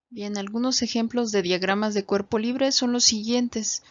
Bien, algunos ejemplos de diagramas de cuerpo libre son los siguientes.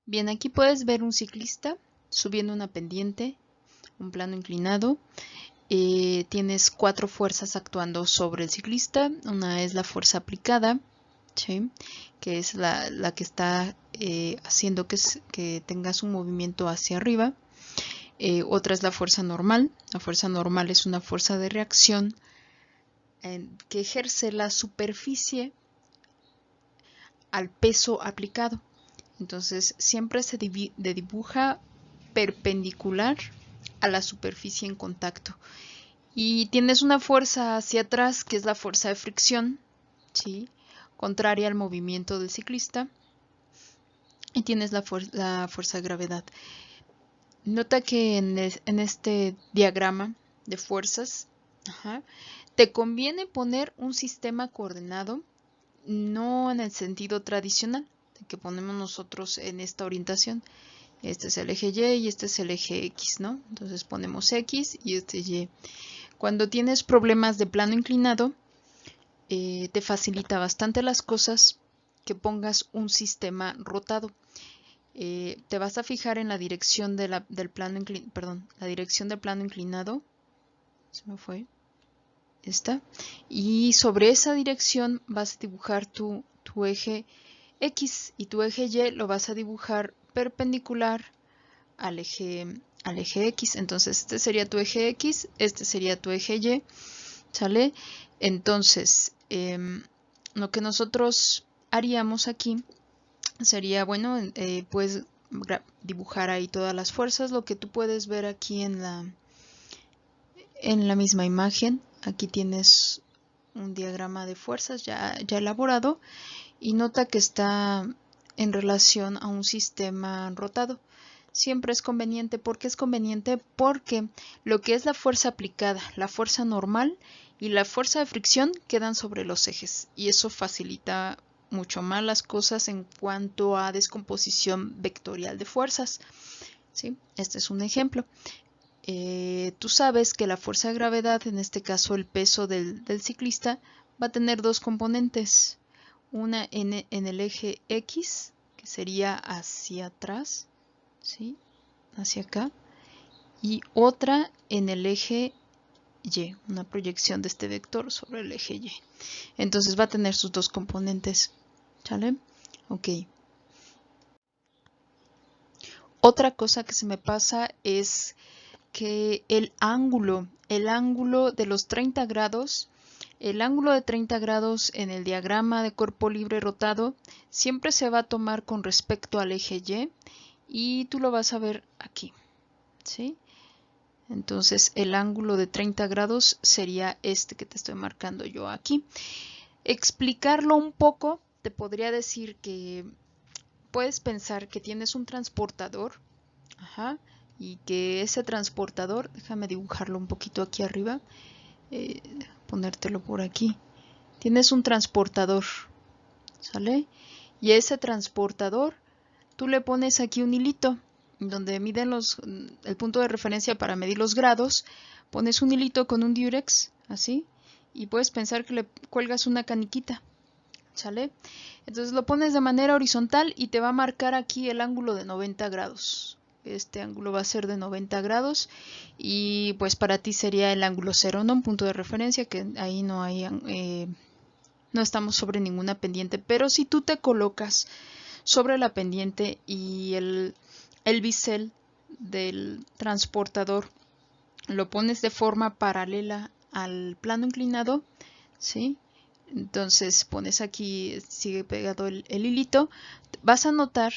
Bien, aquí puedes ver un ciclista subiendo una pendiente, un plano inclinado. Tienes 4 fuerzas actuando sobre el ciclista. Una es la fuerza aplicada, ¿sí? Que es la que está haciendo que tengas un movimiento hacia arriba. Otra es la fuerza normal. La fuerza normal es una fuerza de reacción que ejerce la superficie al peso aplicado. Entonces siempre se dibuja perpendicular a la superficie en contacto. Y tienes una fuerza hacia atrás, que es la fuerza de fricción, ¿sí? Contraria al movimiento del ciclista. Y tienes la fuerza de gravedad. Nota que en este diagrama de fuerzas, te conviene poner un sistema coordenado, no en el sentido tradicional que ponemos nosotros en esta orientación. Este es el eje Y y este es el eje X, ¿no? Entonces ponemos X y este Y. Cuando tienes problemas de plano inclinado, te facilita bastante las cosas que pongas un sistema rotado. Te vas a fijar en la dirección del plano la dirección del plano inclinado. Se me fue. Esta. Y sobre esa dirección vas a dibujar tu eje X y tu eje Y lo vas a dibujar perpendicular al eje X. Entonces este sería tu eje X, este sería tu eje Y, ¿sale? Entonces, lo que nosotros haríamos aquí sería, bueno, puedes dibujar ahí todas las fuerzas, lo que tú puedes ver aquí en la misma imagen. Aquí tienes un diagrama de fuerzas ya elaborado y nota que está en relación a un sistema rotado. Siempre es conveniente. ¿Por qué es conveniente? Porque lo que es la fuerza aplicada, la fuerza normal y la fuerza de fricción quedan sobre los ejes y eso facilita mucho más las cosas en cuanto a descomposición vectorial de fuerzas, ¿sí? Este es un ejemplo. Tú sabes que la fuerza de gravedad, en este caso el peso del ciclista, va a tener dos componentes. Una en el eje X, que sería hacia atrás, ¿sí? Hacia acá. Y otra en el eje Y, una proyección de este vector sobre el eje Y. Entonces va a tener sus dos componentes. ¿Sale? Ok. Otra cosa que se me pasa es que el ángulo de los 30 grados, el ángulo de 30 grados en el diagrama de cuerpo libre rotado siempre se va a tomar con respecto al eje Y tú lo vas a ver aquí, ¿sí? Entonces el ángulo de 30 grados sería este que te estoy marcando yo aquí. Explicarlo un poco, te podría decir que puedes pensar que tienes un transportador, y que ese transportador, déjame dibujarlo un poquito aquí arriba, ponértelo por aquí. Tienes un transportador, ¿sale? Y ese transportador, tú le pones aquí un hilito donde miden el punto de referencia para medir los grados, pones un hilito con un diurex, así, y puedes pensar que le cuelgas una caniquita, ¿sale? Entonces lo pones de manera horizontal y te va a marcar aquí el ángulo de 90 grados. Este ángulo va a ser de 90 grados y pues para ti sería el ángulo cero, ¿no? Un punto de referencia que ahí no hay, no estamos sobre ninguna pendiente, pero si tú te colocas sobre la pendiente y el bisel del transportador lo pones de forma paralela al plano inclinado, ¿sí? Entonces pones aquí, sigue pegado el hilito, vas a notar,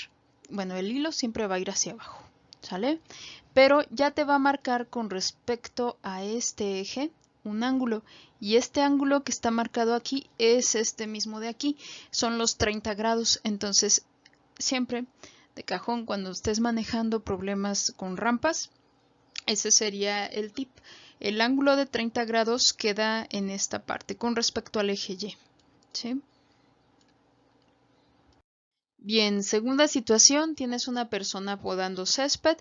bueno, el hilo siempre va a ir hacia abajo, ¿sale? Pero ya te va a marcar con respecto a este eje un ángulo y este ángulo que está marcado aquí es este mismo de aquí, son los 30 grados. Entonces siempre de cajón cuando estés manejando problemas con rampas, ese sería el tip. El ángulo de 30 grados queda en esta parte con respecto al eje Y, ¿sí? Bien, segunda situación, tienes una persona podando césped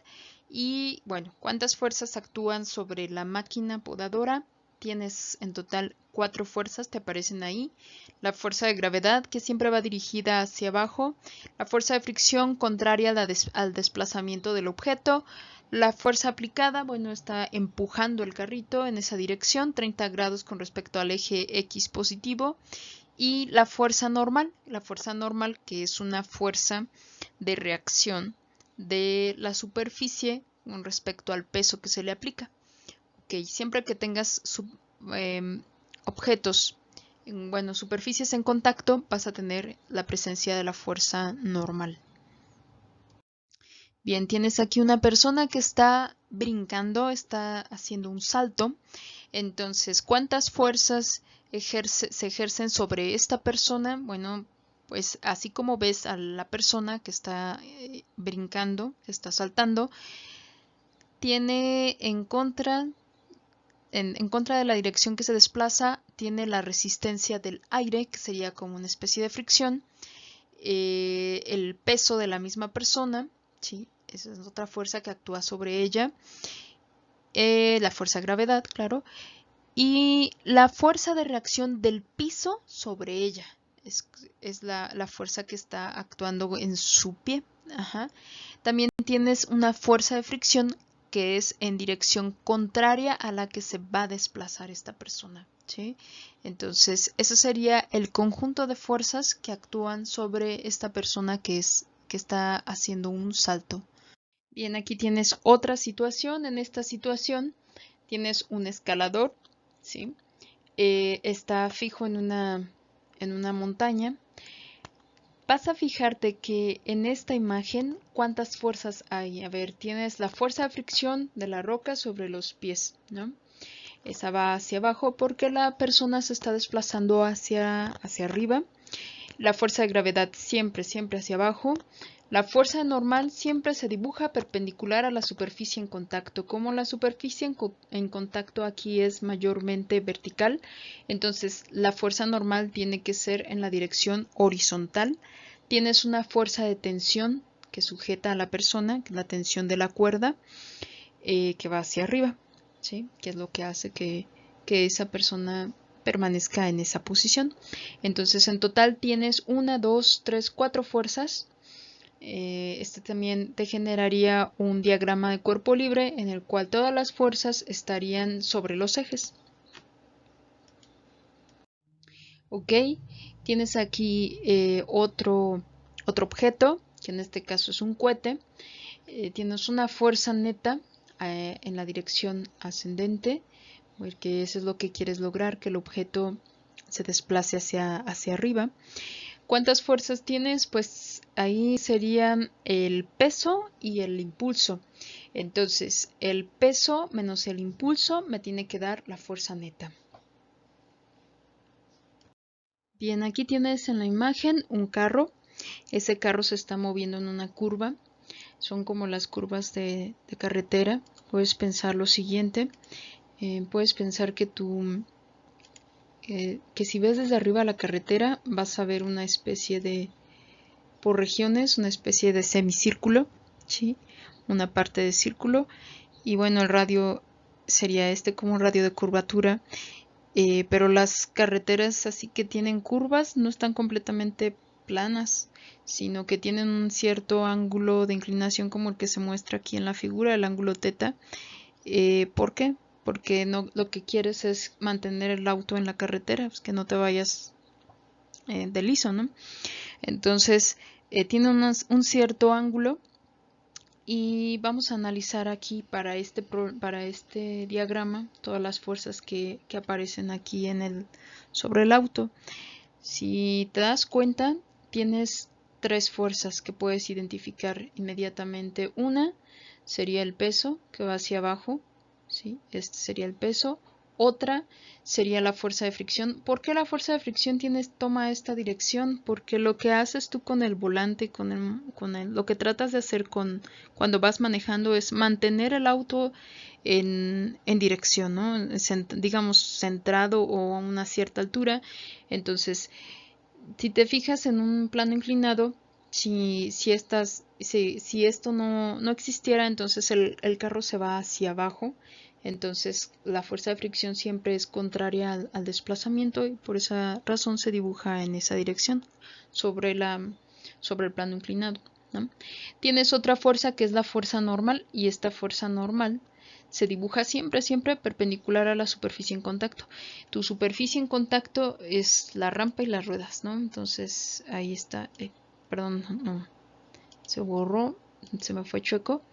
y bueno, ¿cuántas fuerzas actúan sobre la máquina podadora? tienes en total 4 fuerzas, te aparecen ahí. La fuerza de gravedad, que siempre va dirigida hacia abajo. La fuerza de fricción, contraria al desplazamiento del objeto. La fuerza aplicada, bueno, está empujando el carrito en esa dirección, 30 grados con respecto al eje X positivo. Y la fuerza normal que es una fuerza de reacción de la superficie con respecto al peso que se le aplica. Ok, siempre que tengas objetos, bueno, superficies en contacto, vas a tener la presencia de la fuerza normal. Bien, tienes aquí una persona que está brincando, está haciendo un salto. Entonces, ¿cuántas fuerzas se ejercen sobre esta persona? Bueno, pues así como ves a la persona que está brincando, está saltando, tiene en contra de la dirección que se desplaza, tiene la resistencia del aire, que sería como una especie de fricción, el peso de la misma persona, ¿sí? Esa es otra fuerza que actúa sobre ella, la fuerza de gravedad, claro, y la fuerza de reacción del piso sobre ella, es la fuerza que está actuando en su pie. Ajá. También tienes una fuerza de fricción que es en dirección contraria a la que se va a desplazar esta persona, ¿sí? Entonces, ese sería el conjunto de fuerzas que actúan sobre esta persona que está haciendo un salto. Bien, aquí tienes otra situación. En esta situación tienes un escalador, ¿sí? Está fijo en una montaña. Vas a fijarte que en esta imagen, ¿cuántas fuerzas hay? A ver, tienes la fuerza de fricción de la roca sobre los pies, ¿no? Esa va hacia abajo porque la persona se está desplazando hacia arriba. La fuerza de gravedad siempre hacia abajo. La fuerza normal siempre se dibuja perpendicular a la superficie en contacto. Como la superficie en contacto aquí es mayormente vertical, entonces la fuerza normal tiene que ser en la dirección horizontal. Tienes una fuerza de tensión que sujeta a la persona, que es la tensión de la cuerda, que va hacia arriba, ¿sí? Que es lo que hace que esa persona permanezca en esa posición. Entonces en total tienes 1, 2, 3, 4 fuerzas. Este también te generaría un diagrama de cuerpo libre en el cual todas las fuerzas estarían sobre los ejes. Ok, tienes aquí otro objeto, que en este caso es un cohete. Tienes una fuerza neta en la dirección ascendente, porque eso es lo que quieres lograr, que el objeto se desplace hacia arriba. ¿Cuántas fuerzas tienes? Pues ahí serían el peso y el impulso. Entonces, el peso menos el impulso me tiene que dar la fuerza neta. Bien, aquí tienes en la imagen un carro. Ese carro se está moviendo en una curva. Son como las curvas de carretera. Puedes pensar lo siguiente. Puedes pensar que si ves desde arriba la carretera vas a ver una especie de, por regiones, una especie de semicírculo, ¿sí? Una parte de círculo, y bueno, el radio sería como un radio de curvatura, pero las carreteras así que tienen curvas no están completamente planas, sino que tienen un cierto ángulo de inclinación como el que se muestra aquí en la figura, el ángulo teta. ¿Por qué? Porque no, lo que quieres es mantener el auto en la carretera, pues que no te vayas de liso, ¿no? Entonces, tiene un cierto ángulo, y vamos a analizar aquí para este diagrama todas las fuerzas que aparecen aquí sobre el auto. Si te das cuenta, tienes 3 fuerzas que puedes identificar inmediatamente. Una sería el peso, que va hacia abajo, ¿sí? Este sería el peso. Otra sería la fuerza de fricción. ¿Por qué la fuerza de fricción toma esta dirección? Porque lo que haces tú con el volante, lo que tratas de hacer cuando vas manejando es mantener el auto en dirección, ¿no? Digamos centrado o a una cierta altura. Entonces, si te fijas en un plano inclinado, si esto no existiera, entonces el carro se va hacia abajo Entonces la fuerza de fricción siempre es contraria al desplazamiento y por esa razón se dibuja en esa dirección sobre el plano inclinado, ¿no? Tienes otra fuerza que es la fuerza normal, y esta fuerza normal se dibuja siempre perpendicular a la superficie en contacto. Tu superficie en contacto es la rampa y las ruedas, ¿no? Entonces ahí está, perdón, no, se borró, se me fue chueco,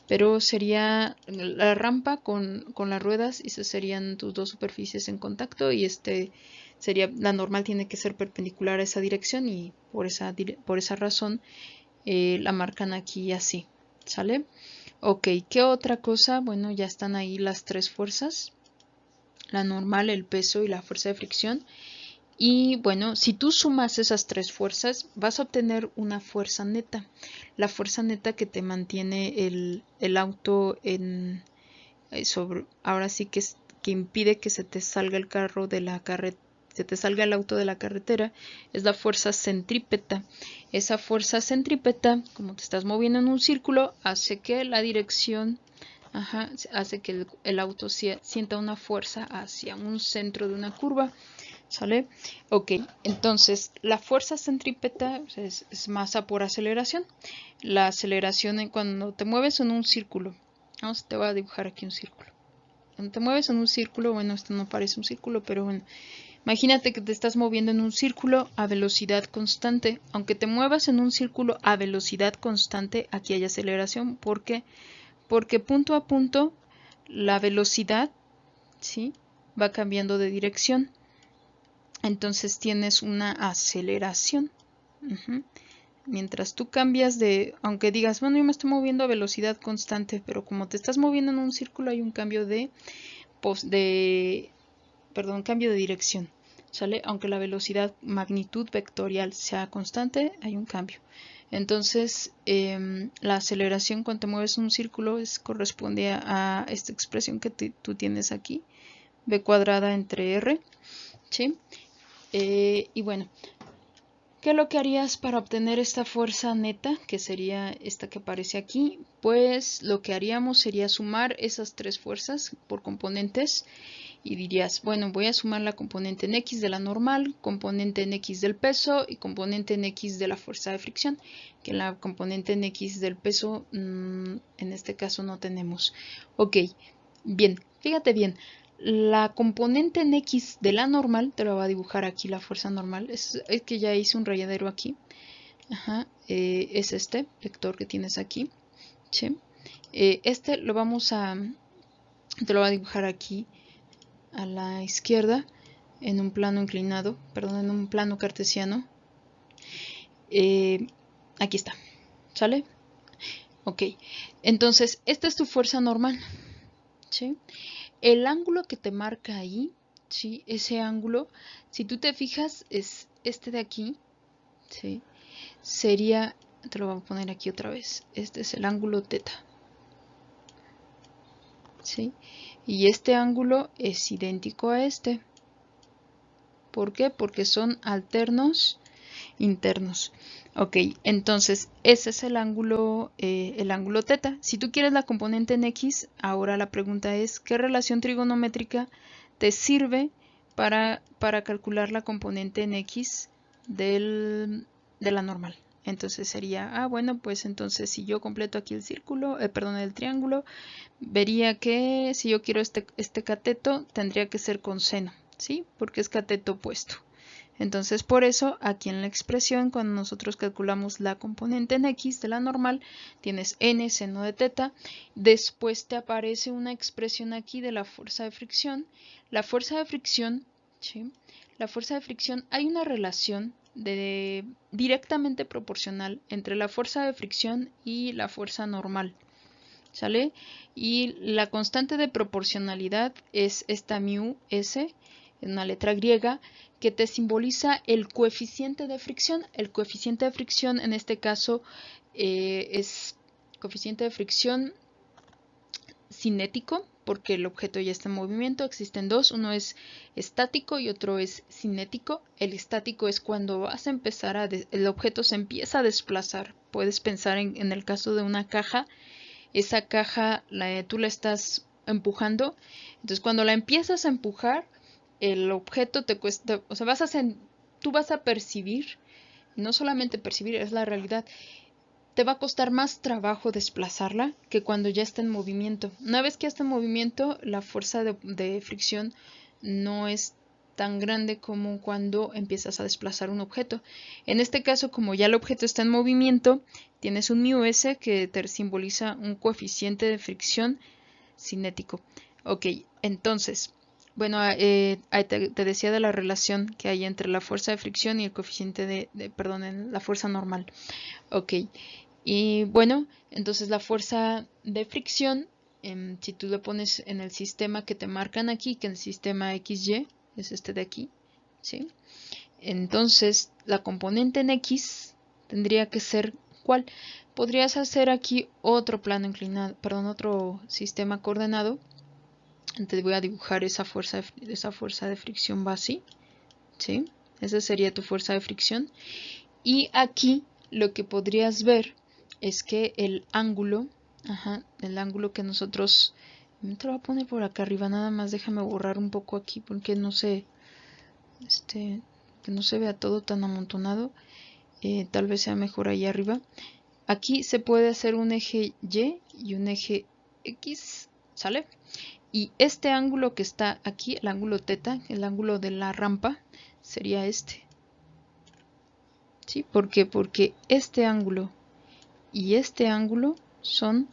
pero sería la rampa con las ruedas, y esas serían tus dos superficies en contacto, y sería, la normal tiene que ser perpendicular a esa dirección, y por esa razón la marcan aquí así, ¿sale? Ok, ¿qué otra cosa? Bueno, ya están ahí las tres fuerzas, la normal, el peso y la fuerza de fricción. Y bueno, si tú sumas esas tres fuerzas, vas a obtener una fuerza neta. La fuerza neta que te mantiene el auto ahora sí que impide que se te salga el carro de la carretera, se te salga el auto de la carretera, es la fuerza centrípeta. Esa fuerza centrípeta, como te estás moviendo en un círculo, hace que la dirección, hace que el auto sienta una fuerza hacia un centro de una curva. ¿Sale? Ok, entonces la fuerza centrípeta es masa por aceleración. La aceleración cuando te mueves en un círculo. Vamos, te voy a dibujar aquí un círculo. Cuando te mueves en un círculo, bueno, esto no parece un círculo, pero bueno, imagínate que te estás moviendo en un círculo a velocidad constante. Aunque te muevas en un círculo a velocidad constante, aquí hay aceleración. ¿Por qué? Porque punto a punto la velocidad, ¿sí?, va cambiando de dirección. Entonces tienes una aceleración. Mientras tú cambias aunque digas, bueno, yo me estoy moviendo a velocidad constante, pero como te estás moviendo en un círculo, hay un cambio cambio de dirección, ¿sale? Aunque la velocidad magnitud vectorial sea constante, hay un cambio. Entonces, la aceleración cuando te mueves en un círculo corresponde a esta expresión que tú tienes aquí, v cuadrada entre r, ¿sí? Y bueno, ¿qué es lo que harías para obtener esta fuerza neta, que sería esta que aparece aquí? Pues lo que haríamos sería sumar esas tres fuerzas por componentes, y dirías, bueno, voy a sumar la componente en X de la normal, componente en X del peso y componente en X de la fuerza de fricción, que la componente en X del peso en este caso no tenemos. Ok, bien, fíjate bien. La componente en X de la normal, te lo va a dibujar aquí la fuerza normal, es que ya hice un rayadero aquí, es este vector que tienes aquí, ¿sí? Te lo va a dibujar aquí a la izquierda en un plano inclinado, perdón, en un plano cartesiano. Aquí está, ¿sale? Ok, entonces esta es tu fuerza normal, ¿sí? El ángulo que te marca ahí, ¿sí?, ese ángulo, si tú te fijas, es este de aquí, ¿sí? Sería, te lo voy a poner aquí otra vez, este es el ángulo teta, ¿sí? Y este ángulo es idéntico a este. ¿Por qué? Porque son alternos internos. Ok, entonces ese es el ángulo teta. Si tú quieres la componente en X, ahora la pregunta es, ¿qué relación trigonométrica te sirve para calcular la componente en X de la normal? Entonces sería, bueno, pues entonces si yo completo aquí el círculo, perdón, el triángulo, vería que si yo quiero este cateto, tendría que ser con seno, ¿sí? Porque es cateto opuesto. Entonces, por eso, aquí en la expresión, cuando nosotros calculamos la componente en X de la normal, tienes n seno de teta. Después te aparece una expresión aquí de la fuerza de fricción. La fuerza de fricción, ¿sí?, la fuerza de fricción, hay una relación directamente proporcional entre la fuerza de fricción y la fuerza normal, ¿sale? Y la constante de proporcionalidad es esta mu s, en una letra griega, que te simboliza el coeficiente de fricción. El coeficiente de fricción en este caso es coeficiente de fricción cinético, porque el objeto ya está en movimiento. Existen dos, uno es estático y otro es cinético. El estático es cuando vas a empezar el objeto se empieza a desplazar. Puedes pensar en el caso de una caja. Esa caja tú la estás empujando. Entonces cuando la empiezas a empujar, el objeto te cuesta, o sea, tú vas a percibir, no solamente percibir, es la realidad, te va a costar más trabajo desplazarla que cuando ya está en movimiento. Una vez que está en movimiento, la fuerza de fricción no es tan grande como cuando empiezas a desplazar un objeto. En este caso, como ya el objeto está en movimiento, tienes un μs que te simboliza un coeficiente de fricción cinético. Ok, entonces, bueno, te decía de la relación que hay entre la fuerza de fricción y el coeficiente perdón, la fuerza normal. Ok, y bueno, entonces la fuerza de fricción, si tú lo pones en el sistema que te marcan aquí, que el sistema XY es este de aquí, ¿sí? Entonces la componente en X tendría que ser ¿cuál? Podrías hacer aquí otro plano inclinado, perdón, otro sistema coordenado. Te voy a dibujar esa fuerza de fricción va así, ¿sí? Esa sería tu fuerza de fricción. Y aquí lo que podrías ver es que el ángulo que nosotros, te lo voy a poner por acá arriba, nada más déjame borrar un poco aquí porque no sé, que no se vea todo tan amontonado, tal vez sea mejor ahí arriba. Aquí se puede hacer un eje Y y un eje X, ¿sale? Y este ángulo que está aquí, el ángulo teta, el ángulo de la rampa, sería este. ¿Sí? ¿Por qué? Porque este ángulo y este ángulo son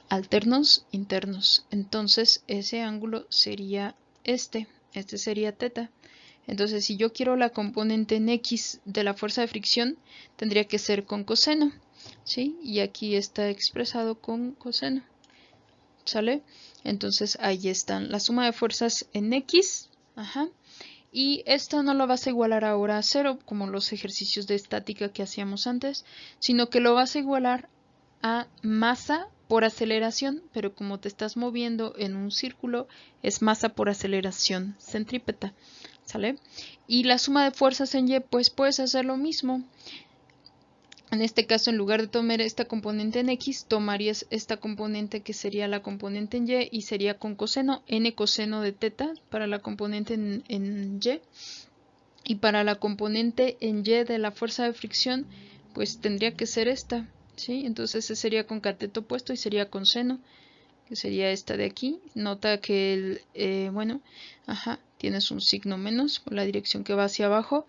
alternos internos. Entonces ese ángulo sería este sería teta. Entonces si yo quiero la componente en X de la fuerza de fricción, tendría que ser con coseno, ¿sí? Y aquí está expresado con coseno, ¿sale? Entonces ahí están la suma de fuerzas en X, y esto no lo vas a igualar ahora a 0 como los ejercicios de estática que hacíamos antes, sino que lo vas a igualar a masa por aceleración, pero como te estás moviendo en un círculo, es masa por aceleración centrípeta, ¿sale? Y la suma de fuerzas en Y, pues puedes hacer lo mismo. En este caso, en lugar de tomar esta componente en X, tomarías esta componente que sería la componente en Y y sería con coseno, n coseno de teta para la componente en Y. Y para la componente en Y de la fuerza de fricción, pues tendría que ser esta, ¿sí? Entonces ese sería con cateto opuesto y sería con seno, que sería esta de aquí. Nota que bueno, tienes un signo menos por la dirección que va hacia abajo.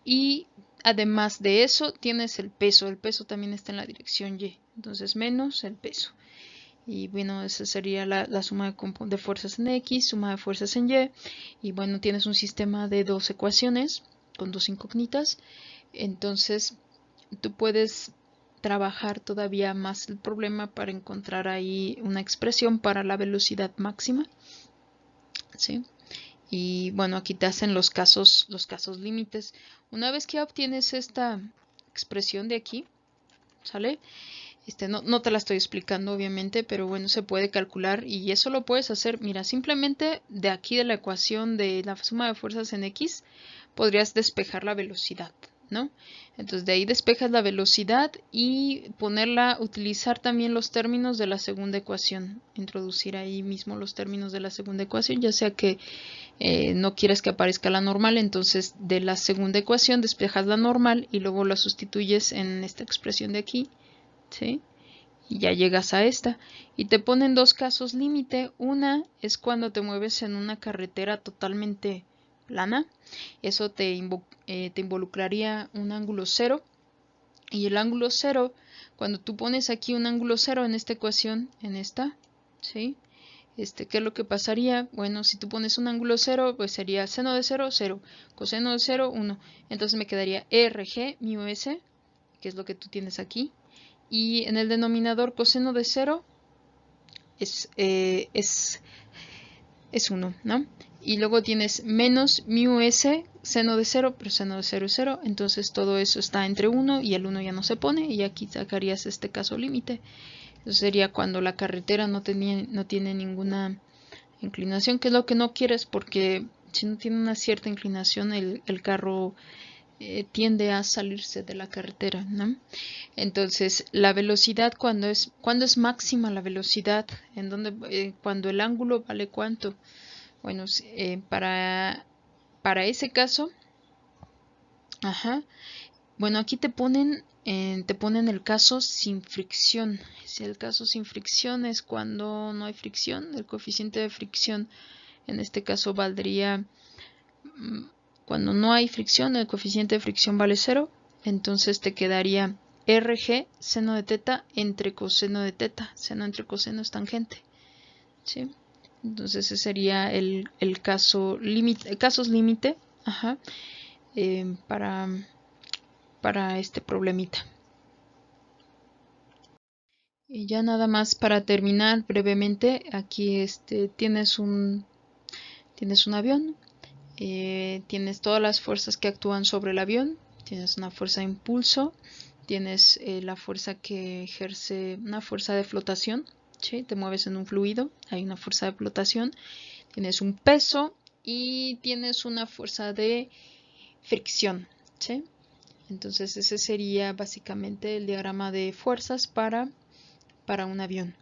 Y además de eso, tienes el peso. El peso también está en la dirección Y. Entonces menos el peso. Y bueno, esa sería la suma de fuerzas en X, suma de fuerzas en Y. Y bueno, tienes un sistema de dos ecuaciones con dos incógnitas. Entonces, tú puedes trabajar todavía más el problema para encontrar ahí una expresión para la velocidad máxima, ¿sí? Y bueno, aquí te hacen los casos límites. Una vez que obtienes esta expresión de aquí, ¿sale? No te la estoy explicando obviamente, pero bueno, se puede calcular y eso lo puedes hacer, mira, simplemente de aquí de la ecuación de la suma de fuerzas en X, podrías despejar la velocidad, ¿no? Entonces de ahí despejas la velocidad y utilizar también los términos de la segunda ecuación, introducir ahí mismo los términos de la segunda ecuación, ya sea que no quieres que aparezca la normal, entonces de la segunda ecuación despejas la normal y luego la sustituyes en esta expresión de aquí, ¿sí? Y ya llegas a esta. Y te ponen dos casos límite. Una es cuando te mueves en una carretera totalmente plana. Eso te involucraría un ángulo cero. Y el ángulo cero, cuando tú pones aquí un ángulo cero en esta ecuación, en esta, ¿sí? ¿Qué es lo que pasaría? Bueno, si tú pones un ángulo cero, pues sería seno de 0, 0, coseno de 0, 1. Entonces me quedaría RG μs, que es lo que tú tienes aquí. Y en el denominador coseno de 0 es 1, ¿no? Y luego tienes menos μs, seno de 0, pero seno de 0 es 0. Entonces todo eso está entre 1 y el 1 ya no se pone. Y aquí sacarías este caso límite. Eso sería cuando la carretera no tiene ninguna inclinación, que es lo que no quieres, porque si no tiene una cierta inclinación el carro tiende a salirse de la carretera, ¿no? Entonces, la velocidad, cuando es máxima la velocidad, en donde, cuando el ángulo vale cuánto. Bueno, para ese caso, ajá, bueno, aquí te ponen el caso sin fricción. Si el caso sin fricción es cuando no hay fricción, el coeficiente de fricción en este caso valdría, cuando no hay fricción, el coeficiente de fricción vale 0, entonces te quedaría RG seno de teta entre coseno de teta. Seno entre coseno es tangente, ¿sí? Entonces ese sería el caso límite, casos límite, ajá, para este problemita. Y ya nada más para terminar brevemente, aquí tienes un avión, tienes todas las fuerzas que actúan sobre el avión, tienes una fuerza de impulso, tienes la fuerza que ejerce, una fuerza de flotación, ¿sí? Te mueves en un fluido, hay una fuerza de flotación, tienes un peso y tienes una fuerza de fricción, ¿sí? Entonces ese sería básicamente el diagrama de fuerzas para un avión.